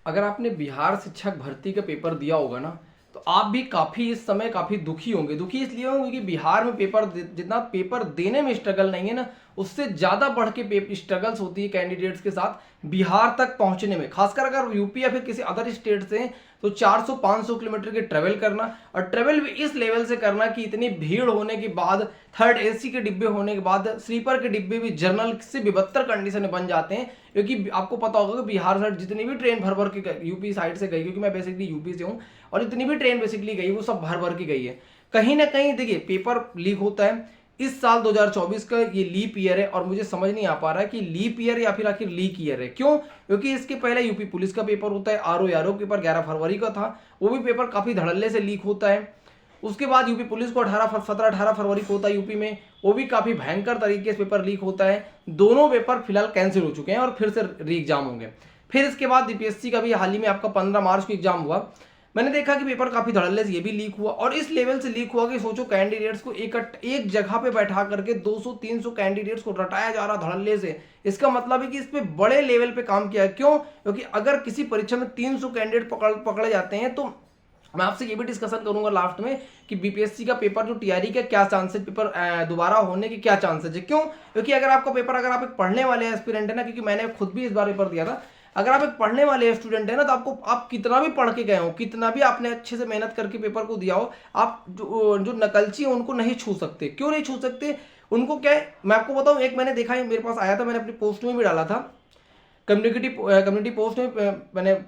अगर आपने बिहार शिक्षक भर्ती का पेपर दिया होगा ना, तो आप भी काफ़ी इस समय काफ़ी दुखी होंगे। दुखी इसलिए होंगे कि बिहार में जितना पेपर देने में स्ट्रगल नहीं है ना, उससे ज़्यादा बढ़ के स्ट्रगल्स होती है कैंडिडेट्स के साथ बिहार तक पहुंचने में। खासकर अगर यूपी या फिर किसी अदर स्टेट से हैं, तो 400-500 किलोमीटर के ट्रेवल करना, और ट्रेवल भी इस लेवल से करना कि इतनी भीड़ होने के बाद, थर्ड एसी के डिब्बे होने के बाद, स्लीपर के डिब्बे भी जर्नल से भी बदतर कंडीशन में बन जाते हैं। क्योंकि आपको पता होगा कि बिहार साइड जितनी भी ट्रेन भर भर के यूपी साइड से गई, क्योंकि मैं बेसिकली यूपी से हूँ, और जितनी भी ट्रेन बेसिकली गई वो सब भर भर के गई है। कहीं ना कहीं देखिए पेपर लीक होता है। इस साल 2024 का ये लीप ईयर है, और मुझे समझ नहीं आ पा रहा है कि लीप ईयर या फिर आखिर लीक ईयर है क्यों। क्योंकि इसके पहले यूपी पुलिस का पेपर होता है, आरओ पेपर 11 फरवरी का था, वो भी पेपर काफी धड़ल्ले से लीक होता है। उसके बाद यूपी पुलिस को 17-18 फरवरी को होता है यूपी में, वो भी काफी भयंकर तरीके से पेपर लीक होता है। दोनों पेपर फिलहाल कैंसिल हो चुके हैं और फिर से री एग्जाम होंगे। फिर इसके बाद बीपीएससी का भी हाल ही में आपका 15 मार्च को एग्जाम हुआ। मैंने देखा कि पेपर काफी धड़ल्ले से ये भी लीक हुआ, और इस लेवल से लीक हुआ कि सोचो कैंडिडेट्स को एक जगह पे बैठा करके 200-300 कैंडिडेट्स को रटाया जा रहा धड़ल्ले से। इसका मतलब है कि इस पे बड़े लेवल पे काम किया है। क्यों? क्योंकि अगर किसी परीक्षा में 300 कैंडिडेट पकड़े जाते हैं, तो मैं आपसे ये भी डिस्कशन करूंगा लास्ट में कि बीपीएससी का पेपर जो टीआरई का क्या चांसेस, पेपर दोबारा होने के क्या चांसेस है। क्यों? क्योंकि अगर आपका पेपर, अगर आप एक पढ़ने वाले एस्पिरेंट है ना, क्योंकि मैंने खुद भी इस बार पेपर दिया था, अगर आप एक पढ़ने वाले स्टूडेंट है ना, तो आप कितना भी पढ़ के गए हो, कितना भी आपने अच्छे से मेहनत करके पेपर को दिया हो, आप जो नकलची है उनको नहीं छू सकते। क्यों नहीं छू सकते? उनको क्या है, मैं आपको बताऊं, एक मैंने देखा है, मेरे पास आया था, मैंने अपनी पोस्ट में भी डाला था, कम्युनिटी पोस्ट में मैंने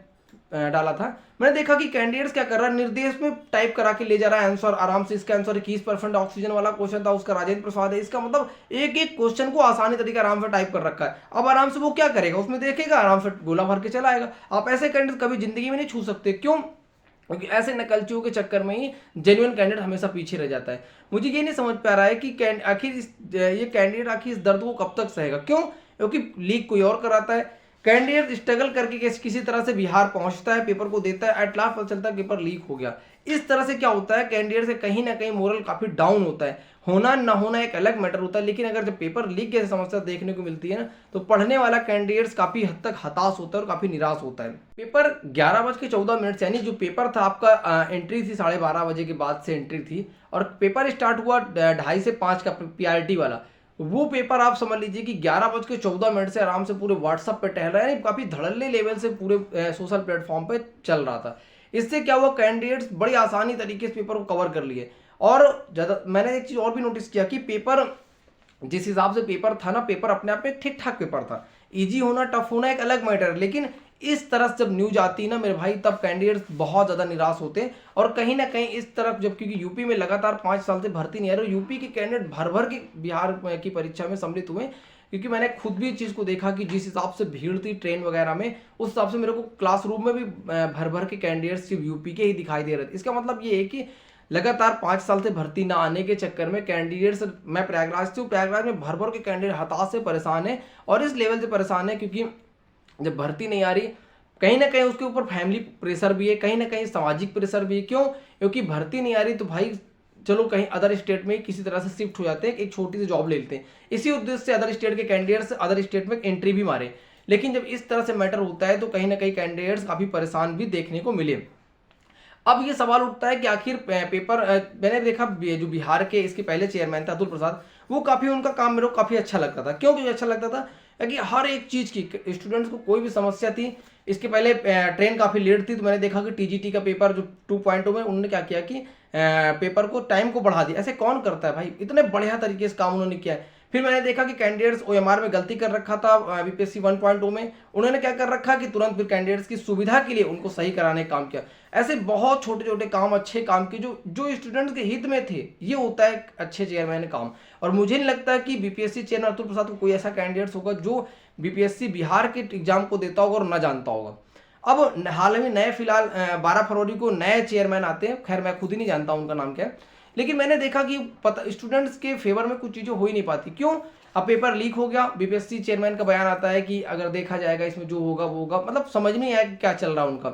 डाला था। मैंने देखा कि कैंडिडेट्स क्या कर रहा है, निर्देश में टाइप करा के ले जा रहा है आंसर आराम से। इसका आंसर 21% ऑक्सीजन वाला क्वेश्चन था, उसका राजेंद्र प्रसाद है। इसका मतलब एक एक क्वेश्चन को आसानी तरीके आराम से टाइप कर रखा है। अब आराम से वो क्या करेगा, उसमें देखेगा, आराम से गोला भर के चला आएगा। आप ऐसे कैंडिडेट कभी जिंदगी में नहीं छू सकते। क्यों? क्योंकि ऐसे नकलचियों के चक्कर में ही जेन्युइन कैंडिडेट हमेशा पीछे रह जाता है। मुझे ये नहीं समझ पा रहा है कि आखिर ये कैंडिडेट आखिर इस दर्द को कब तक सहेगा। क्यों? क्योंकि लीक कोई और कराता है, कैंडिडेट स्ट्रगल करके किसी तरह से बिहार पहुंचता है, पेपर को देता है, एट लास्ट पता चलता है पेपर लीक हो गया। इस तरह से क्या होता है, कैंडिडेट से कहीं ना कहीं मोरल काफी डाउन होता है। होना ना होना एक अलग मैटर होता है, लेकिन अगर जब पेपर लीक जैसी समस्या देखने को मिलती है ना, तो पढ़ने वाला कैंडिडेट्स काफी हद तक हताश होता है और काफी निराश होता है। पेपर 11:14 यानी जो पेपर था आपका, एंट्री थी 12:30 के बाद से एंट्री थी, और पेपर स्टार्ट हुआ 2:30 से 5 का पीआरटी वाला। वो पेपर आप समझ लीजिए कि 11:14 से आराम से पूरे व्हाट्सएप पे टहल रहा है, यानी काफी धड़ल्ले लेवल से पूरे सोशल प्लेटफॉर्म पे चल रहा था। इससे क्या हुआ, कैंडिडेट्स बड़ी आसानी तरीके से पेपर को कवर कर लिए। और ज्यादा मैंने एक चीज और भी नोटिस किया कि पेपर जिस हिसाब से पेपर था ना, पेपर अपने आप में ठीक ठाक पेपर था। इजी होना टफ होना एक अलग मैटर है, लेकिन इस तरह से जब न्यूज आती है ना मेरे भाई, तब कैंडिडेट्स बहुत ज्यादा निराश होते हैं। और कहीं ना कहीं इस तरफ जब, क्योंकि यूपी में लगातार 5 साल से भर्ती नहीं आ रही, यूपी के कैंडिडेट भर भर के बिहार की परीक्षा में सम्मिलित हुए। क्योंकि मैंने खुद भी इस चीज को देखा कि जिस हिसाब से भीड़ थी ट्रेन वगैरह में, उस हिसाब से मेरे को क्लासरूम में भी भर भर के कैंडिडेट्स यूपी के ही दिखाई दे रहे थे। इसका मतलब ये है कि लगातार 5 साल से भर्ती ना आने के चक्कर में कैंडिडेट्स, मैं प्रयागराज से हूँ, प्रयागराज में भर भर के कैंडिडेट हताश से परेशान है, और इस लेवल से परेशान है क्योंकि जब भर्ती नहीं आ रही, कहीं ना कहीं उसके ऊपर फैमिली प्रेशर भी है, कहीं ना कहीं सामाजिक प्रेशर भी है। क्यों? क्योंकि भर्ती नहीं आ रही, तो भाई चलो कहीं अदर स्टेट में किसी तरह से शिफ्ट हो जाते हैं, एक छोटी सी जॉब ले लेते हैं। इसी उद्देश्य से अदर स्टेट के कैंडिडेट्स अदर स्टेट में एंट्री भी मारे। लेकिन जब इस तरह से मैटर होता है, तो कहीं ना कहीं कैंडिडेट्स काफी परेशान भी देखने को मिले। अब ये सवाल उठता है कि आखिर पेपर, मैंने देखा जो बिहार के इसके पहले चेयरमैन थे अतुल प्रसाद, वो काफी, उनका काम मेरे को काफी अच्छा लगता था। क्यों अच्छा लगता था? कि हर एक चीज की स्टूडेंट्स को कोई भी समस्या थी, इसके पहले ट्रेन काफी लेट थी, तो मैंने देखा कि टीजीटी का पेपर जो 2.0 में, उन्होंने क्या किया कि पेपर को टाइम को बढ़ा दिया। ऐसे कौन करता है भाई? इतने बढ़िया तरीके से काम उन्होंने किया है। फिर मैंने देखा कि कैंडिडेट्स ओएमआर में गलती कर रखा था बीपीएससी 1.0 में, उन्होंने क्या कर रखा कि तुरंत फिर कैंडिडेट्स की सुविधा के लिए उनको सही कराने का काम किया। ऐसे बहुत छोटे छोटे काम, अच्छे काम के जो स्टूडेंट्स के हित में थे, ये होता है अच्छे चेयरमैन का काम। और मुझे नहीं लगता कि बीपीएससी चेयरमैन अतुल प्रसाद को कोई ऐसा कैंडिडेट्स होगा जो बीपीएससी बिहार के एग्जाम को देता होगा और न जानता होगा। अब हाल में नए, फिलहाल 12 फरवरी को नए चेयरमैन आते हैं, खैर मैं खुद ही नहीं जानता उनका नाम क्या है, लेकिन मैंने देखा कि स्टूडेंट्स के फेवर में कुछ चीजें हो ही नहीं पाती। क्यों? अब पेपर लीक हो गया, बीपीएससी चेयरमैन का बयान आता है कि अगर देखा जाएगा इसमें जो होगा वो होगा, मतलब समझ नहीं आया कि क्या चल रहा है उनका।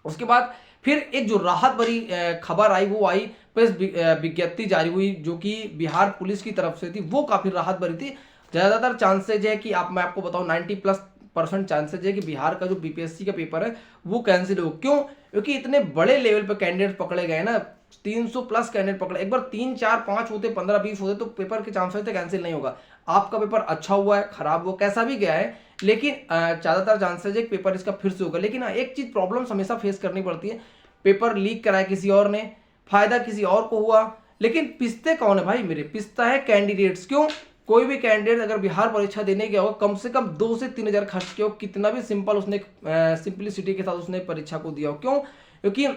उसके बाद फिर एक जो राहत भरी खबर आई, वो आई, प्रेस विज्ञप्ति जारी हुई जो कि बिहार पुलिस की तरफ से थी, वो काफी राहत भरी थी। ज्यादातर चांसेज है कि मैं आपको बताऊं 90+ 50% चांसेज है कि बिहार का जो बीपीएससी का पेपर है वो कैंसिल हो। क्यों? क्योंकि इतने बड़े लेवल पे कैंडिडेट पकड़े गए ना, 300 प्लस कैंडिडेट पकड़े। एक बार 3 4 5 होते, 15 20 होते तो पेपर के चांसेस थे कैंसिल नहीं होगा। आपका पेपर अच्छा हुआ है, खराब हुआ, कैसा भी गया है, लेकिन ज्यादातर चांसेस है कि पेपर इसका फिर से होगा। लेकिन एक चीज प्रॉब्लम हमेशा फेस करनी पड़ती है, पेपर लीक कराया किसी और ने, फायदा किसी और को हुआ, लेकिन पिसते कौन है भाई मेरे? पिसता है कैंडिडेट्स। क्यों? कोई भी कैंडिडेट अगर बिहार परीक्षा देने गया होगा, कम से कम 2 से 3 हजार खर्च किया हो, कितना भी सिंपल उसने सिंपलिसिटी के साथ उसने परीक्षा को दिया हो। क्यों? क्योंकि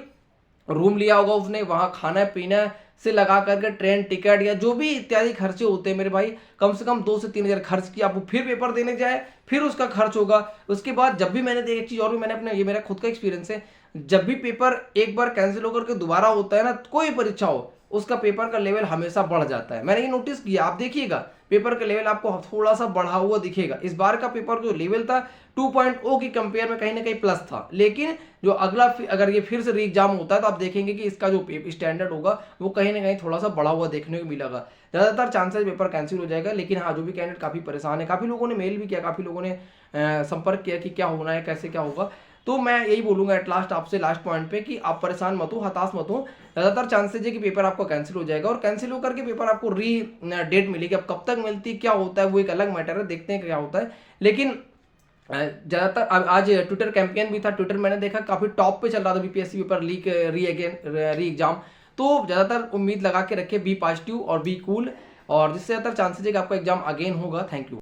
रूम लिया होगा उसने, वहां खाना पीना से लगा करके ट्रेन टिकट या जो भी इत्यादि खर्चे होते हैं मेरे भाई, कम से कम 2 से 3 हजार खर्च किया, आपको फिर पेपर देने जाए, फिर उसका खर्च होगा। उसके बाद जब भी मैंने एक चीज और भी मैंने अपने, ये मेरा खुद का एक्सपीरियंस है, जब भी पेपर एक बार कैंसिल होकर के दोबारा होता है ना, कोई परीक्षा हो, उसका पेपर का लेवल हमेशा बढ़ जाता है। मैंने ये नोटिस किया, आप देखिएगा पेपर का लेवल आपको थोड़ा सा बढ़ा हुआ दिखेगा। इस बार का पेपर जो लेवल था 2.0 की कंपेयर में कहीं ना कहीं प्लस था, लेकिन जो अगला अगर ये फिर से री एग्जाम होता है तो आप देखेंगे कि इसका जो स्टैंडर्ड होगा वो कहीं ना कहीं थोड़ा सा बढ़ा हुआ देखने को मिलेगा। ज्यादातर चांसेस पेपर कैंसिल हो जाएगा। लेकिन हाँ, जो भी कैंडिडेट काफी परेशान है, काफी लोगों ने मेल भी किया, काफी लोगों ने संपर्क किया कि क्या होना है, कैसे क्या होगा, तो मैं यही बोलूंगा एट लास्ट आपसे, लास्ट पॉइंट पे, कि आप परेशान मत हो, हताश मत हो। ज्यादातर चांसेस है कि पेपर आपका कैंसिल हो जाएगा, और कैंसिल होकर के पेपर आपको री डेट मिलेगी। अब कब तक मिलती, क्या होता है, वो एक अलग मैटर है, देखते हैं क्या होता है। लेकिन ज्यादातर आज ट्विटर कैंपेन भी था, ट्विटर मैंने देखा काफी टॉप पे चल रहा था, बीपीएससी पेपर लीक री एग्जाम। तो ज्यादातर उम्मीद लगा के रखे, बी पॉजिटिव और बी कूल, और जिससे ज्यादातर चांसेस है कि आपका एग्जाम अगेन होगा। Thank you.